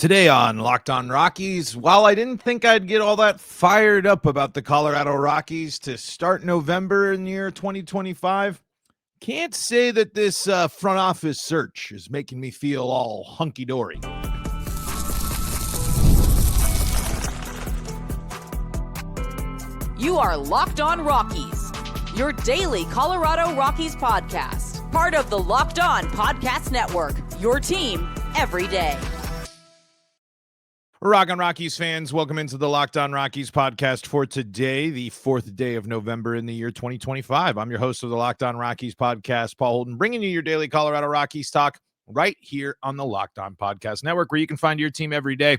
Today on Locked On Rockies, while I didn't think I'd get all that fired up about the Colorado Rockies to start November in the year 2025, can't say that this front office search is making me feel all hunky-dory. You are Locked On Rockies, your daily Colorado Rockies podcast, part of the Locked On Podcast Network, your team every day. Rock on Rockies fans, welcome into the Locked On Rockies podcast for today, the 4th day of November in the year 2025. I'm your host of the Locked On Rockies podcast, Paul Holden, bringing you your daily Colorado Rockies talk right here on the Locked On Podcast Network, where you can find your team every day.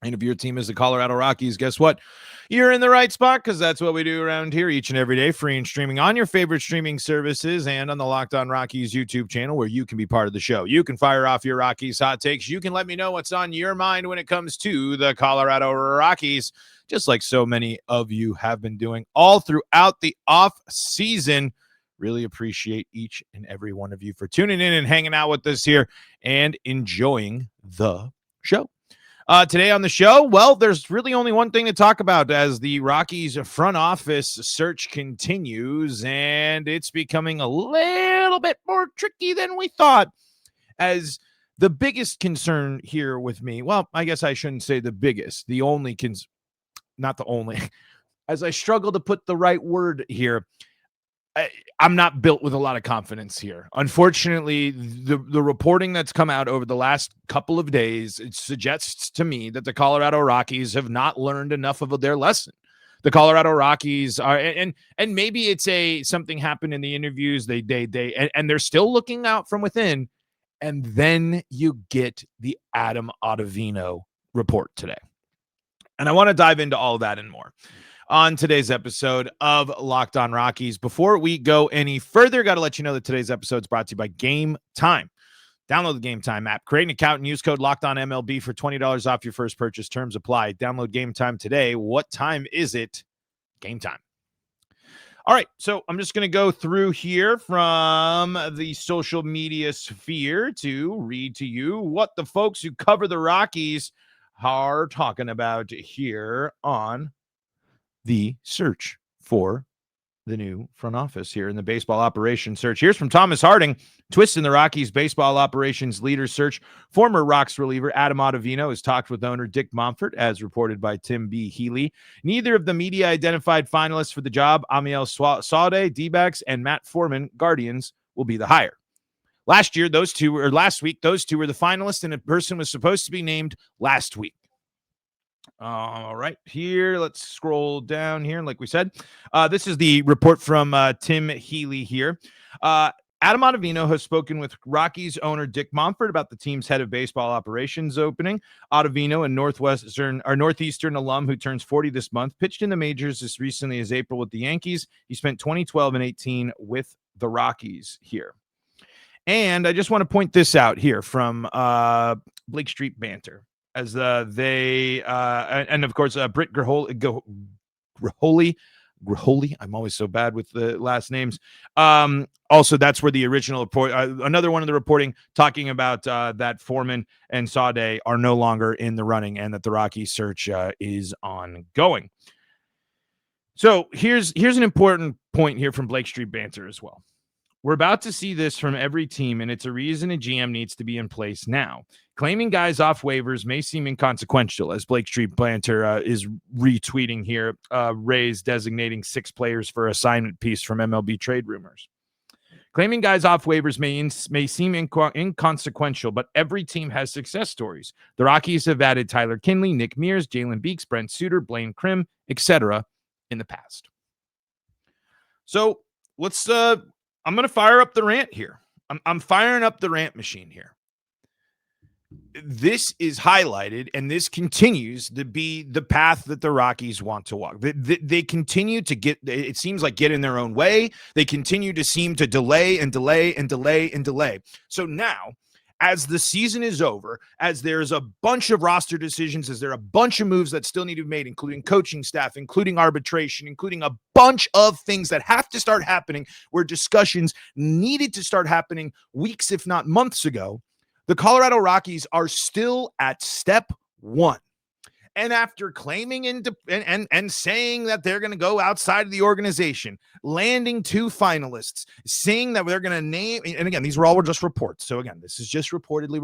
And if your team is the Colorado Rockies, guess what? You're in the right spot, because that's what we do around here each and every day, free and streaming on your favorite streaming services and on the Locked On Rockies YouTube channel, where you can be part of the show. You can fire off your Rockies hot takes. You can let me know what's on your mind when it comes to the Colorado Rockies, just like so many of you have been doing all throughout the off season. Really appreciate each and every one of you for tuning in and hanging out with us here and enjoying the show. Today on the show, well, there's really only one thing to talk about as the Rockies front office search continues, and it's becoming a little bit more tricky than we thought, as the biggest concern here with me, well, I guess I shouldn't say the biggest, the only, not the only, as I struggle to put the right word here, I'm not built with a lot of confidence here. Unfortunately, the reporting that's come out over the last couple of days, it suggests to me that the Colorado Rockies have not learned enough of their lesson. The Colorado Rockies are, and maybe it's something happened in the interviews. They they're still looking out from within. And then you get the Adam Ottavino report today. And I want to dive into all of that and more on today's episode of Locked On Rockies. Before we go any further, got to let you know that today's episode is brought to you by Gametime. Download the Gametime app, create an account, and use code LOCKEDONMLB for $20 off your first purchase. Terms apply. Download Gametime today. What time is it? Gametime. All right, so I'm just going to go through here from the social media sphere to read to you what the folks who cover the Rockies are talking about here on the search for the new front office here in the baseball operations search. Here's from Thomas Harding. Twist in the Rockies baseball operations leader search. Former Rocks reliever Adam Ottavino has talked with owner Dick Monfort, as reported by Tim B. Healy. Neither of the media identified finalists for the job, Amiel Saude, D-backs, and Matt Foreman, Guardians, will be the hire. Last week, those two were the finalists, and a person was supposed to be named last week. All right, here, let's scroll down here. And like we said, this is the report from Tim Healy here. Adam Ottavino has spoken with Rockies owner Dick Monfort about the team's head of baseball operations opening. Ottavino, a Northeastern alum who turns 40 this month, pitched in the majors as recently as April with the Yankees. He spent 2012 and 18 with the Rockies here. And I just want to point this out here from Blake Street Banter. As and of course, Britt Graholi, I'm always so bad with the last names. Also, that's where the original report, another one of the reporting talking about that Foreman and Saude are no longer in the running and that the Rockies search is ongoing. So here's an important point here from Blake Street Banter as well. We're about to see this from every team, and it's a reason a GM needs to be in place now. Claiming guys off waivers may seem inconsequential, as Blake Street Banter is retweeting here, Rays designating 6 players for assignment piece from MLB trade rumors. Claiming guys off waivers may seem inconsequential, but every team has success stories. The Rockies have added Tyler Kinley, Nick Mears, Jalen Beeks, Brent Suter, Blaine Krim, etc. in the past. So let's I'm going to fire up the rant here. I'm firing up the rant machine here. This is highlighted, and this continues to be the path that the Rockies want to walk. They continue to get, it seems like, get in their own way. They continue to seem to delay and delay and delay and delay. So now, as the season is over, as there's a bunch of roster decisions, as there are a bunch of moves that still need to be made, including coaching staff, including arbitration, including a bunch of things that have to start happening, where discussions needed to start happening weeks, if not months ago, The Colorado Rockies are still at step one. And after claiming and saying that they're going to go outside of the organization, landing 2 finalists, saying that they're going to name, and again, these were all just reports. So again, this is just reportedly.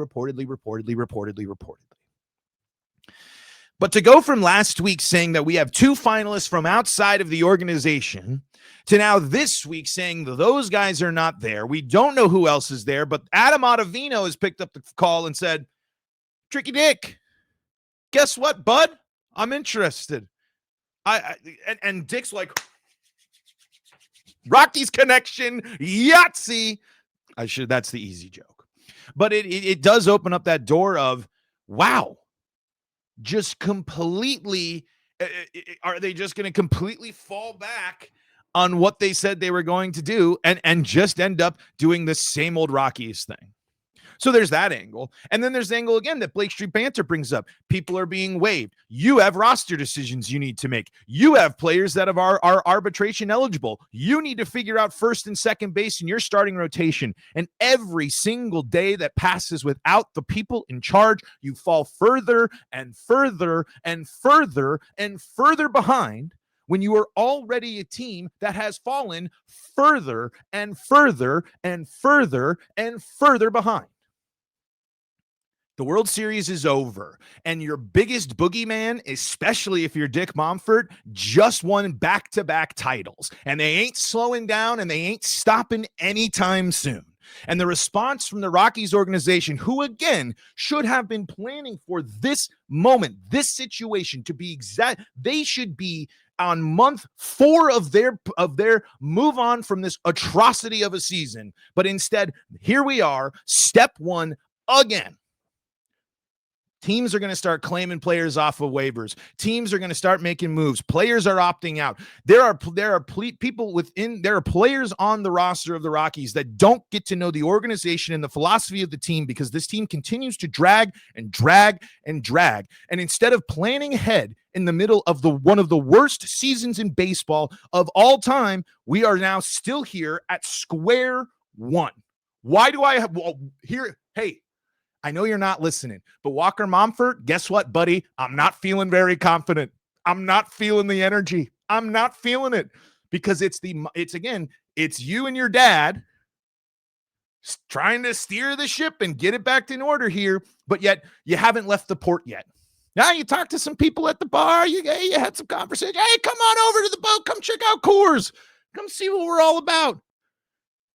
But to go from last week saying that we have 2 finalists from outside of the organization to now this week saying that those guys are not there. We don't know who else is there, but Adam Ottavino has picked up the call and said, Tricky Dick, guess what, bud? I'm interested. And Dick's like, Rockies connection, Yahtzee. That's the easy joke. But it does open up that door of, wow, just completely, are they just going to completely fall back on what they said they were going to do and just end up doing the same old Rockies thing? So there's that angle. And then there's the angle again that Blake Street Banter brings up. People are being waived. You have roster decisions you need to make. You have players that are arbitration eligible. You need to figure out first and second base in your starting rotation. And every single day that passes without the people in charge, you fall further and further and further and further behind, when you are already a team that has fallen further and further and further and further behind. The World Series is over, and your biggest boogeyman, especially if you're Dick Monfort, just won back-to-back titles, and they ain't slowing down, and they ain't stopping anytime soon. And the response from the Rockies organization, who again should have been planning for this moment, this situation to be exact, they should be on month 4 of their move on from this atrocity of a season. But instead, here we are, step 1 again. Teams are going to start claiming players off of waivers. Teams are going to start making moves. Players are opting out. There are players on the roster of the Rockies that don't get to know the organization and the philosophy of the team because this team continues to drag and drag and drag. And instead of planning ahead in the middle of one of the worst seasons in baseball of all time, we are now still here at square one. Why do I have here? Hey, I know you're not listening, but Walker Momfort, guess what, buddy? I'm not feeling very confident. I'm not feeling the energy. I'm not feeling it because it's you and your dad trying to steer the ship and get it back in order here, but yet you haven't left the port yet. Now you talk to some people at the bar. You had some conversation. Hey, come on over to the boat. Come check out Coors. Come see what we're all about.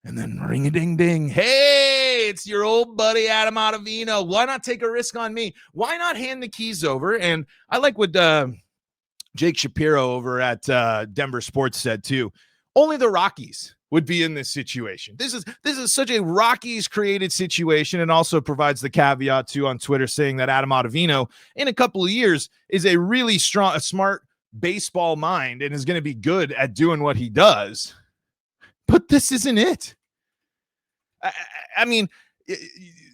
And then ring-a-ding-ding. Hey, it's your old buddy Adam Ottavino. Why not take a risk on me? Why not hand the keys over? And I like what Jake Shapiro over at Denver Sports said too. Only the Rockies would be in this situation. This is such a Rockies-created situation, and also provides the caveat too on Twitter saying that Adam Ottavino in a couple of years is a really smart baseball mind and is going to be good at doing what he does. But this isn't it. I mean,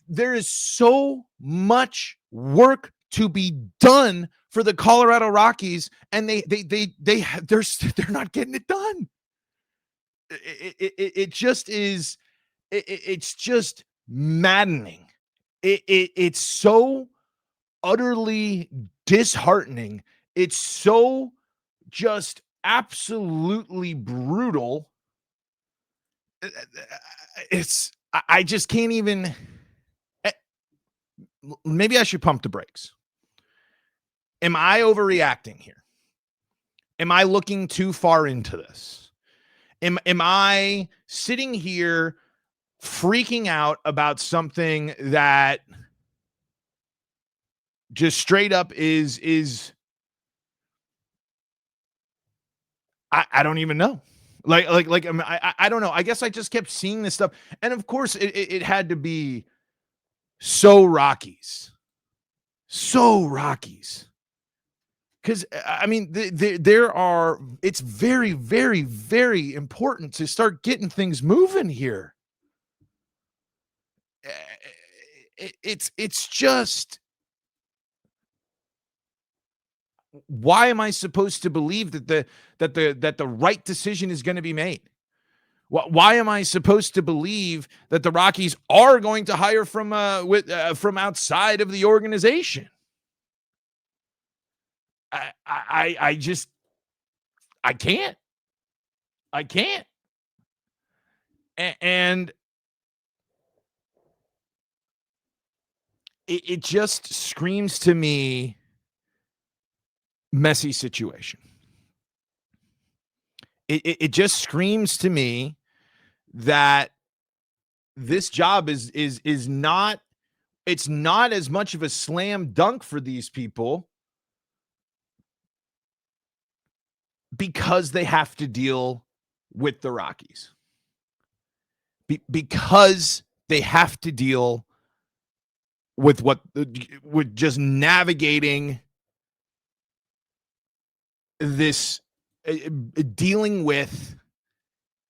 there is so much work to be done for the Colorado Rockies, and they're not getting it done. It just is. It's just maddening. It's so utterly disheartening. It's so just absolutely brutal. I just can't even. Maybe I should pump the brakes. Am I overreacting here? Am I looking too far into this? Am I sitting here freaking out about something that just straight up is I don't even know. I don't know. I guess I just kept seeing this stuff. And of course it had to be so Rockies. Because I mean, it's very, very, very important to start getting things moving here. It's just, why am I supposed to believe that the right decision is going to be made? Why am I supposed to believe that the Rockies are going to hire from outside of the organization? I just can't. I can't. And it just screams to me messy situation. It just screams to me that this job is not, it's not as much of a slam dunk for these people because they have to deal with the Rockies. Because they have to deal with with just navigating this, dealing with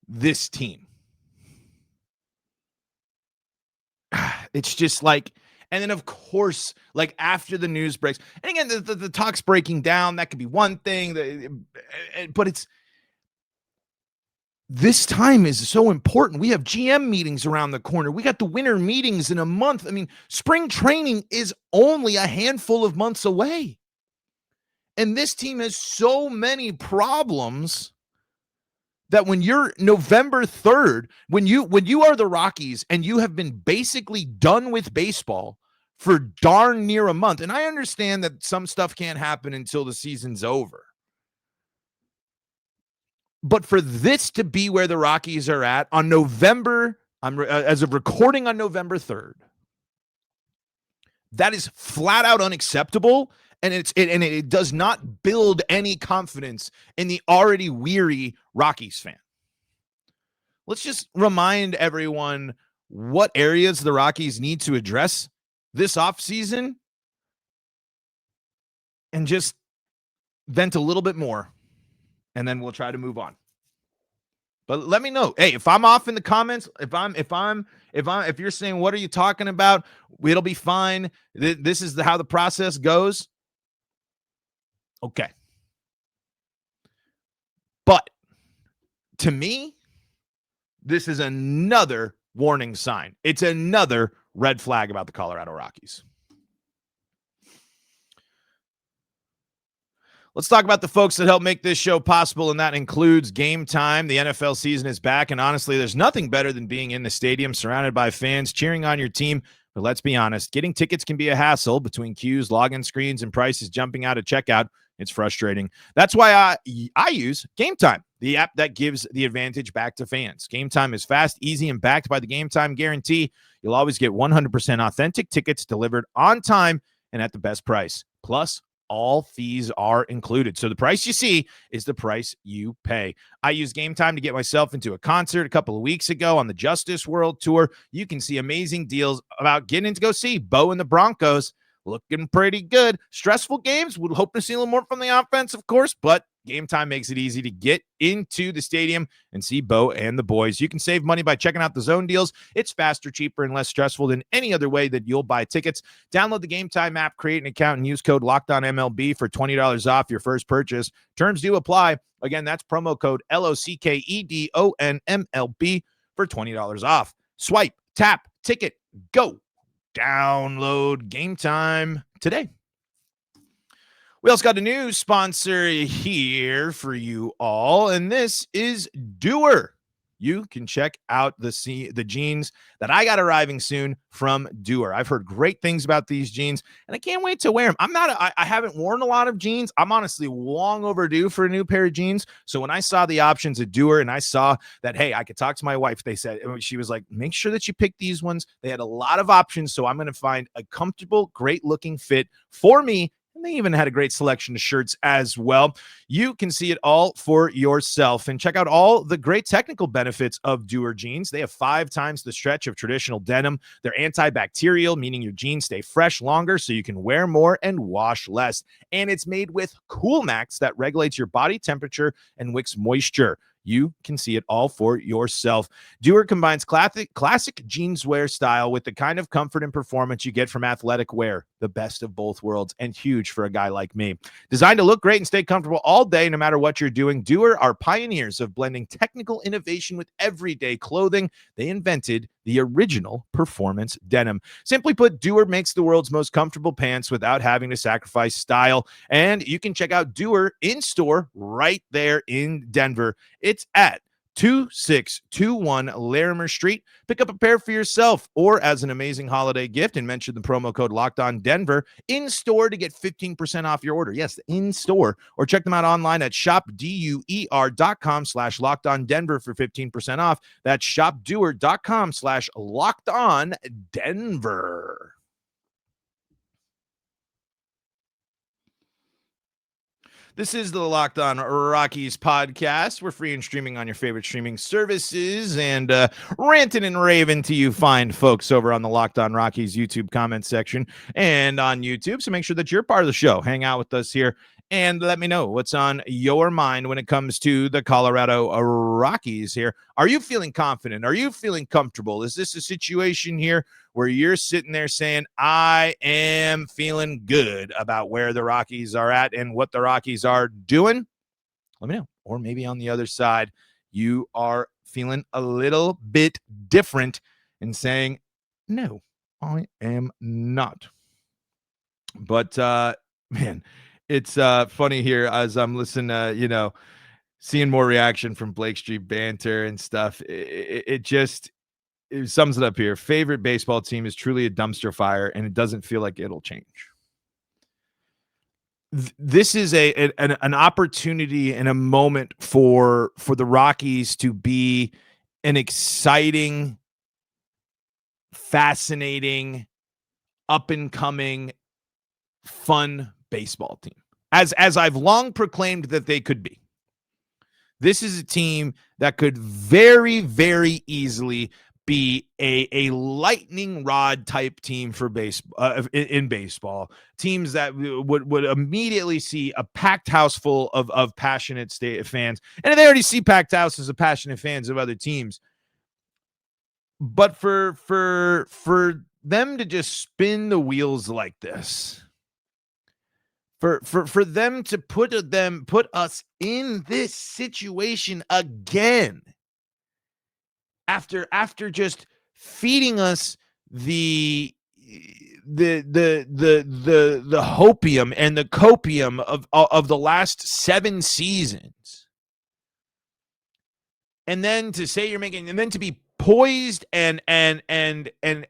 this team. It's just like, and then of course, like after the news breaks, and again, the talk's breaking down, that could be one thing, but it's, this time is so important. We have GM meetings around the corner. We got the winter meetings in a month. I mean, spring training is only a handful of months away. And this team has so many problems that when you're November 3rd, when you are the Rockies and you have been basically done with baseball for darn near a month, and I understand that some stuff can't happen until the season's over. But for this to be where the Rockies are at on November, as of recording on November 3rd, that is flat out unacceptable, and it does not build any confidence in the already weary Rockies fan. Let's just remind everyone what areas the Rockies need to address this offseason and just vent a little bit more. And then we'll try to move on. But let me know. Hey, if I'm off in the comments, if you're saying, what are you talking about? It'll be fine. This is how the process goes. Okay. But to me, this is another warning sign. It's another red flag about the Colorado Rockies. Let's talk about the folks that help make this show possible, and that includes Gametime. The NFL season is back, and honestly, there's nothing better than being in the stadium surrounded by fans cheering on your team. But let's be honest, getting tickets can be a hassle between queues, login screens, and prices jumping out at checkout. It's frustrating. That's why I use Gametime, the app that gives the advantage back to fans. Gametime is fast, easy, and backed by the Gametime guarantee. You'll always get 100% authentic tickets delivered on time and at the best price. Plus, all fees are included. So the price you see is the price you pay. I used Gametime to get myself into a concert a couple of weeks ago on the Justice World Tour. You can see amazing deals about getting to go see Bo and the Broncos. Looking pretty good. Stressful games. We'd hope to see a little more from the offense, of course, but Gametime makes it easy to get into the stadium and see Bo and the boys. You can save money by checking out the zone deals. It's faster, cheaper, and less stressful than any other way that you'll buy tickets. Download the Gametime app, create an account, and use code LOCKEDONMLB for $20 off your first purchase. Terms do apply. Again, that's promo code LOCKEDONMLB for $20 off. Swipe, tap, ticket, go. Download Gametime today. We also got a new sponsor here for you all, and this is Doer. You can check out the jeans that I got arriving soon from Doer. I've heard great things about these jeans, and I can't wait to wear them. I haven't worn a lot of jeans. I'm honestly long overdue for a new pair of jeans. So when I saw the options at Doer and I saw that, hey, I could talk to my wife, she was like, make sure that you pick these ones. They had a lot of options, so I'm going to find a comfortable, great-looking fit for me. And they even had a great selection of shirts as well. You can see it all for yourself and check out all the great technical benefits of Doer jeans. They have 5 times the stretch of traditional denim. They're antibacterial, meaning your jeans stay fresh longer so you can wear more and wash less. And it's made with Cool Max that regulates your body temperature and wicks moisture. you can see it all for yourself. Doer combines classic jeanswear style with the kind of comfort and performance you get from athletic wear, the best of both worlds, and huge for a guy like me. Designed to look great and stay comfortable all day, no matter what you're doing, Doer are pioneers of blending technical innovation with everyday clothing. They invented the original performance denim. Simply put, Doer makes the world's most comfortable pants without having to sacrifice style. And you can check out Doer in store right there in Denver. It's at 2621 Larimer Street. Pick up a pair for yourself or as an amazing holiday gift and mention the promo code LOCKEDONDenver in store to get 15% off your order. Yes, in store. Or check them out online at shopduer.com/LockedOnDenver for 15% off. That's shopduer.com/LockedOnDenver. This is the Locked On Rockies podcast. We're free and streaming on your favorite streaming services and ranting and raving to you fine folks over on the Locked On Rockies YouTube comment section and on YouTube. So make sure that you're part of the show. Hang out with us here and let me know what's on your mind when it comes to the Colorado Rockies here. Are you feeling confident? Are you feeling comfortable? Is this a situation here where you're sitting there saying, I am feeling good about where the Rockies are at and what the Rockies are doing? Let me know. Or maybe on the other side, you are feeling a little bit different and saying, no, I am not. But, man, it's funny here as I'm listening, seeing more reaction from Blake Street banter and stuff. It sums it up here. Favorite baseball team is truly a dumpster fire, and it doesn't feel like it'll change. This is an opportunity and a moment for the Rockies to be an exciting, fascinating, up-and-coming, fun baseball team. As I've long proclaimed that they could be. This is a team that could very, very easily be a lightning rod type team for baseball in baseball. Teams that would immediately see a packed house full of passionate fans, and they already see packed houses of passionate fans of other teams. But for them to just spin the wheels like this, for them to put us in this situation again. After just feeding us the hopium and the copium of the last 7 seasons, and then to say you're making, and then to be poised and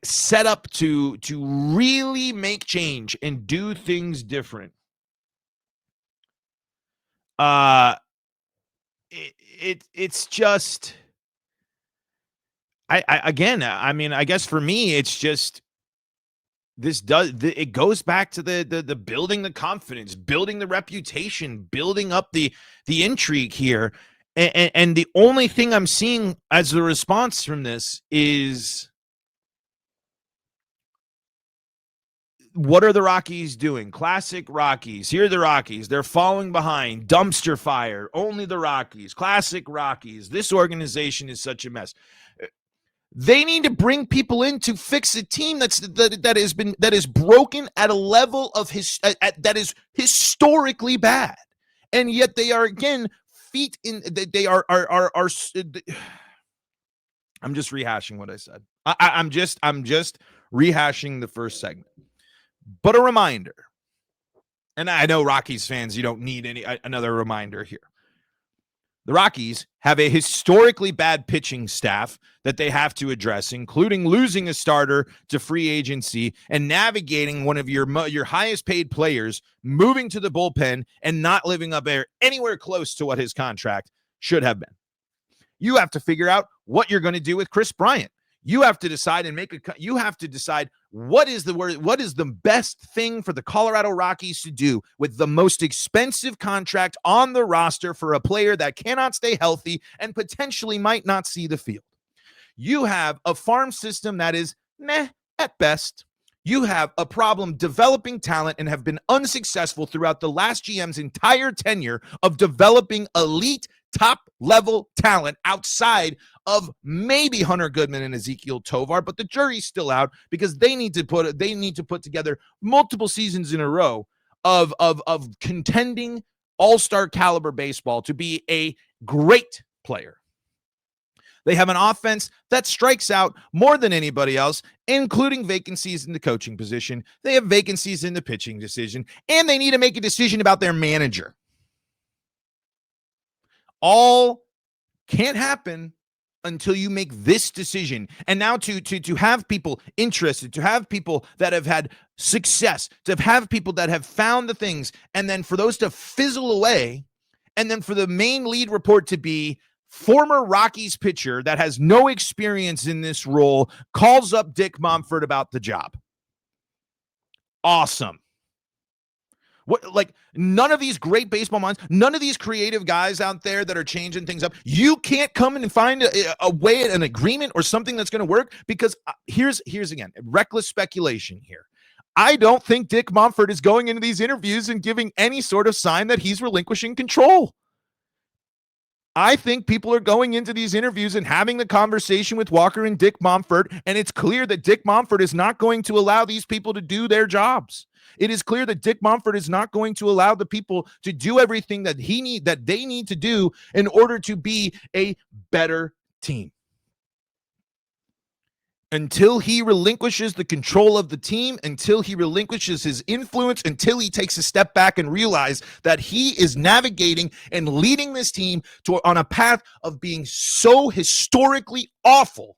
set up to really make change and do things different. It's just. I guess for me, it's just it goes back to the building the confidence, building the reputation, building up the intrigue here. And the only thing I'm seeing as a response from this is, what are the Rockies doing? Classic Rockies. Here are the Rockies. They're falling behind. Dumpster fire. Only the Rockies. Classic Rockies. This organization is such a mess. They need to bring people in to fix a team that is broken at a level of that is historically bad, and yet they are again feet in. They are. I'm just rehashing what I said. I'm just rehashing the first segment. But a reminder, and I know Rockies fans, you don't need another reminder here. The Rockies have a historically bad pitching staff that they have to address, including losing a starter to free agency and navigating one of your highest paid players, moving to the bullpen and not living up there anywhere close to what his contract should have been. You have to figure out what you're going to do with Chris Bryant. You have to decide what is the best thing for the Colorado Rockies to do with the most expensive contract on the roster for a player that cannot stay healthy and potentially might not see the field. You have a farm system that is meh at best. You have a problem developing talent and have been unsuccessful throughout the last GM's entire tenure of developing elite top-level talent outside of maybe Hunter Goodman and Ezekiel Tovar, but the jury's still out because they need to put together multiple seasons in a row of contending all-star caliber baseball to be a great player. They have an offense that strikes out more than anybody else, including vacancies in the coaching position. They have vacancies in the pitching decision, and they need to make a decision about their manager. All can't happen until you make this decision. And now to have people interested, to have people that have had success, to have people that have found the things, and then for those to fizzle away, and then for the main lead report to be former Rockies pitcher that has no experience in this role calls up Dick Monfort about the job. Awesome. What, like, none of these great baseball minds, none of these creative guys out there that are changing things up, you can't come in and find a way, an agreement or something that's going to work, because here's again, reckless speculation here. I don't think Dick Monfort is going into these interviews and giving any sort of sign that he's relinquishing control. I think people are going into these interviews and having the conversation with Walker and Dick Monfort, and it's clear that Dick Monfort is not going to allow these people to do their jobs. It is clear that Dick Monfort is not going to allow the people to do everything that they need to do in order to be a better team. Until he relinquishes the control of the team, until he relinquishes his influence, until he takes a step back and realize that he is navigating and leading this team on a path of being so historically awful.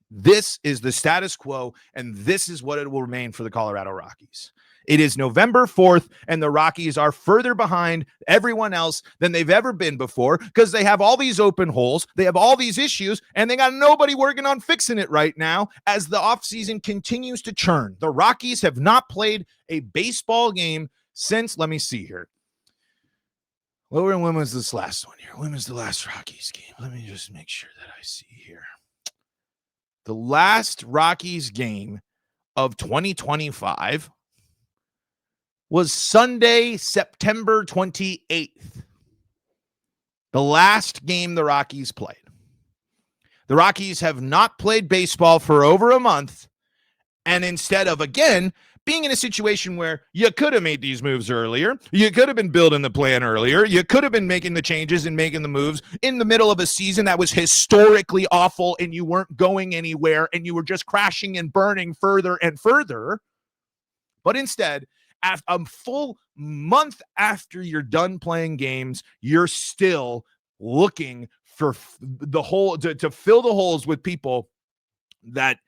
This is the status quo, and this is what it will remain for the Colorado Rockies. It is November 4th, and the Rockies are further behind everyone else than they've ever been before because they have all these open holes, they have all these issues, and they got nobody working on fixing it right now as the offseason continues to churn. The Rockies have not played a baseball game since, let me see here. When was this last one here? When was the last Rockies game? Let me just make sure that I see here. The last Rockies game of 2025 was Sunday, September 28th. The last game the Rockies played. The Rockies have not played baseball for over a month, and instead of, again, being in a situation where you could have made these moves earlier, you could have been building the plan earlier, you could have been making the changes and making the moves in the middle of a season that was historically awful and you weren't going anywhere and you were just crashing and burning further and further. But instead, after a full month after you're done playing games, you're still looking for the hole to fill the holes with people that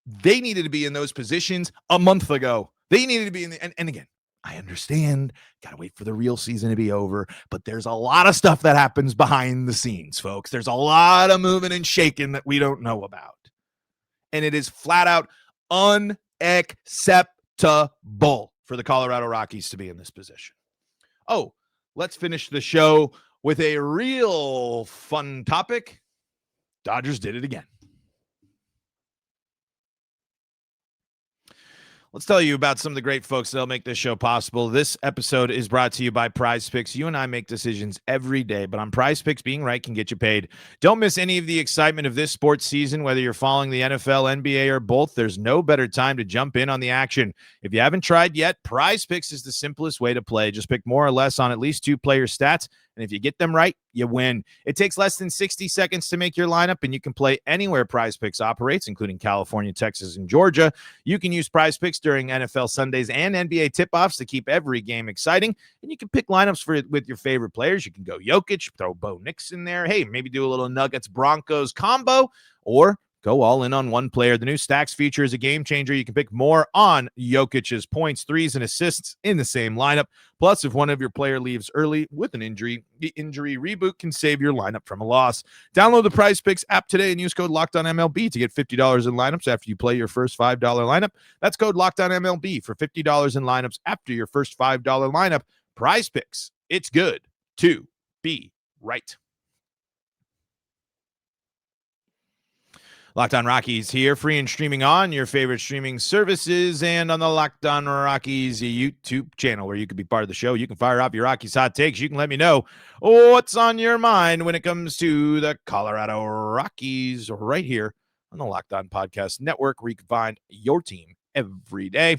they needed to be in those positions a month ago. They needed to be in the, and again, I understand, got to wait for the real season to be over, but there's a lot of stuff that happens behind the scenes, folks. There's a lot of moving and shaking that we don't know about. And it is flat out unacceptable for the Colorado Rockies to be in this position. Oh, let's finish the show with a real fun topic. Dodgers did it again. Let's tell you about some of the great folks that'll make this show possible. This episode is brought to you by PrizePicks. You and I make decisions every day, but on PrizePicks, being right can get you paid. Don't miss any of the excitement of this sports season, whether you're following the NFL, NBA, or both. There's no better time to jump in on the action. If you haven't tried yet, PrizePicks is the simplest way to play. Just pick more or less on at least two player stats, and if you get them right, you win. It takes less than 60 seconds to make your lineup, and you can play anywhere PrizePicks operates, including California, Texas, and Georgia. You can use PrizePicks during NFL Sundays and NBA tip-offs to keep every game exciting, and you can pick lineups with your favorite players. You can go Jokic, throw Bo Nix in there. Hey, maybe do a little Nuggets-Broncos combo, or go all in on one player. The new Stacks feature is a game changer. You can pick more on Jokic's points, threes, and assists in the same lineup. Plus, if one of your player leaves early with an injury, the injury reboot can save your lineup from a loss. Download the PrizePicks app today and use code LOCKEDONMLB to get $50 in lineups after you play your first $5 lineup. That's code LOCKEDONMLB for $50 in lineups after your first $5 lineup. PrizePicks. It's good to be right. Locked On Rockies here, free and streaming on your favorite streaming services and on the Locked On Rockies YouTube channel, where you can be part of the show. You can fire off your Rockies hot takes. You can let me know what's on your mind when it comes to the Colorado Rockies right here on the Locked On Podcast Network, where you can find your team every day.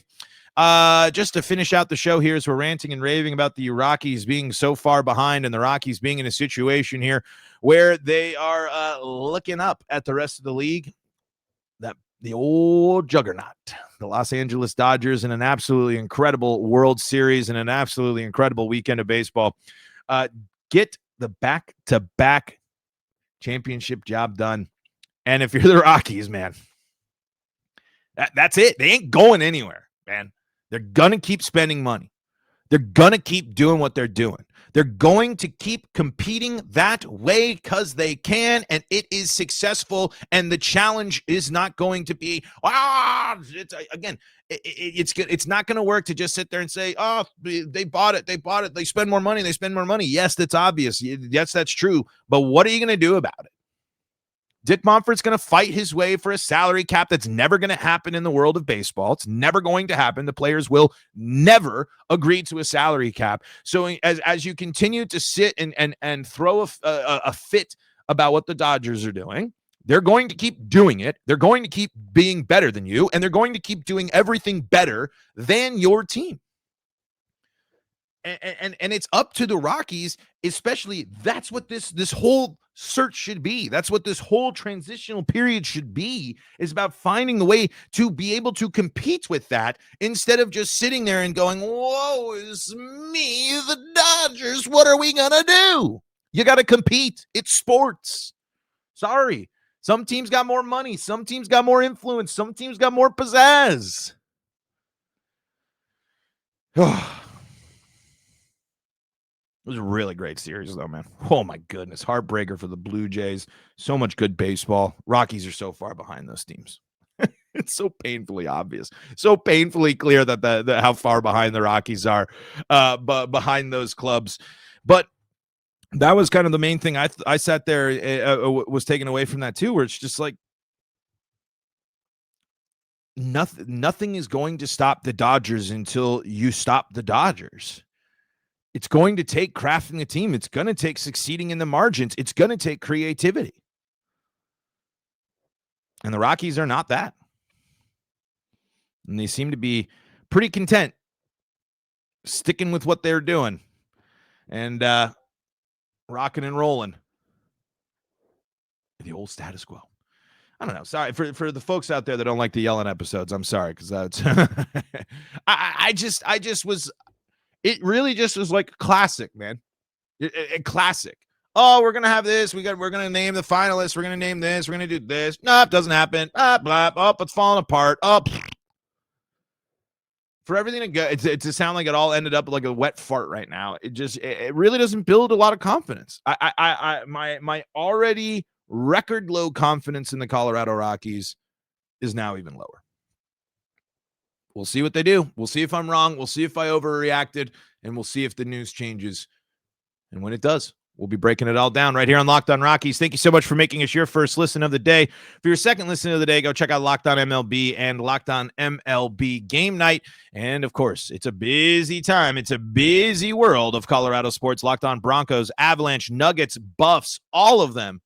Just to finish out the show here, as we're ranting and raving about the Rockies being so far behind and the Rockies being in a situation here where they are looking up at the rest of the league, that the old juggernaut, the Los Angeles Dodgers, in an absolutely incredible World Series and an absolutely incredible weekend of baseball, get the back-to-back championship job done. And if you're the Rockies, man, that's it. They ain't going anywhere, man. They're going to keep spending money. They're going to keep doing what they're doing. They're going to keep competing that way because they can, and it is successful. And the challenge is not going to be, it's not going to work to just sit there and say, oh, they bought it. They spend more money. Yes, that's obvious. Yes, that's true. But what are you going to do about it? Dick Monfort's going to fight his way for a salary cap that's never going to happen in the world of baseball. It's never going to happen. The players will never agree to a salary cap. So as you continue to sit and throw a fit about what the Dodgers are doing, they're going to keep doing it. They're going to keep being better than you, and they're going to keep doing everything better than your team. And it's up to the Rockies, especially. That's what this whole search should be. That's what this whole transitional period should be, is about finding the way to be able to compete with that, instead of just sitting there and going, whoa, is me, the Dodgers, what are we gonna do? You got to compete. It's sports. Sorry. Some teams got more money. Some teams got more influence. Some teams got more pizzazz. It was a really great series, though, man. Oh, my goodness. Heartbreaker for the Blue Jays. So much good baseball. Rockies are so far behind those teams. It's so painfully obvious. So painfully clear that the how far behind the Rockies are, but behind those clubs. But that was kind of the main thing I sat there, was taken away from that, too, where it's just like, nothing is going to stop the Dodgers until you stop the Dodgers. It's going to take crafting a team. It's going to take succeeding in the margins. It's going to take creativity. And the Rockies are not that. And they seem to be pretty content sticking with what they're doing and rocking and rolling. The old status quo. I don't know. Sorry for the folks out there that don't like the yelling episodes. I'm sorry, because that's I just was. It really just was like classic, man. Classic. Oh, we're gonna have this. We're gonna name the finalists. We're gonna name this. We're gonna do this. Nope, doesn't happen. Blah. Oh, it's falling apart. Oh, for everything to go, it to sound like it all ended up like a wet fart right now. It really doesn't build a lot of confidence. My already record low confidence in the Colorado Rockies is now even lower. We'll see what they do. We'll see if I'm wrong. We'll see if I overreacted, and we'll see if the news changes. And when it does, we'll be breaking it all down right here on Locked On Rockies. Thank you so much for making us your first listen of the day. For your second listen of the day, go check out Locked On MLB and Locked On MLB Game Night. And, of course, it's a busy time. It's a busy world of Colorado sports. Locked On Broncos, Avalanche, Nuggets, Buffs, all of them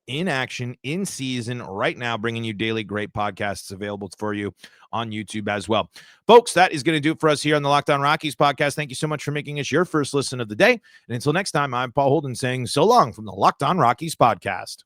in action, in season right now, bringing you daily great podcasts available for you on YouTube as well. Folks, that is going to do it for us here on the Locked On Rockies podcast. Thank you so much for making us your first listen of the day. And until next time, I'm Paul Holden saying so long from the Locked On Rockies podcast.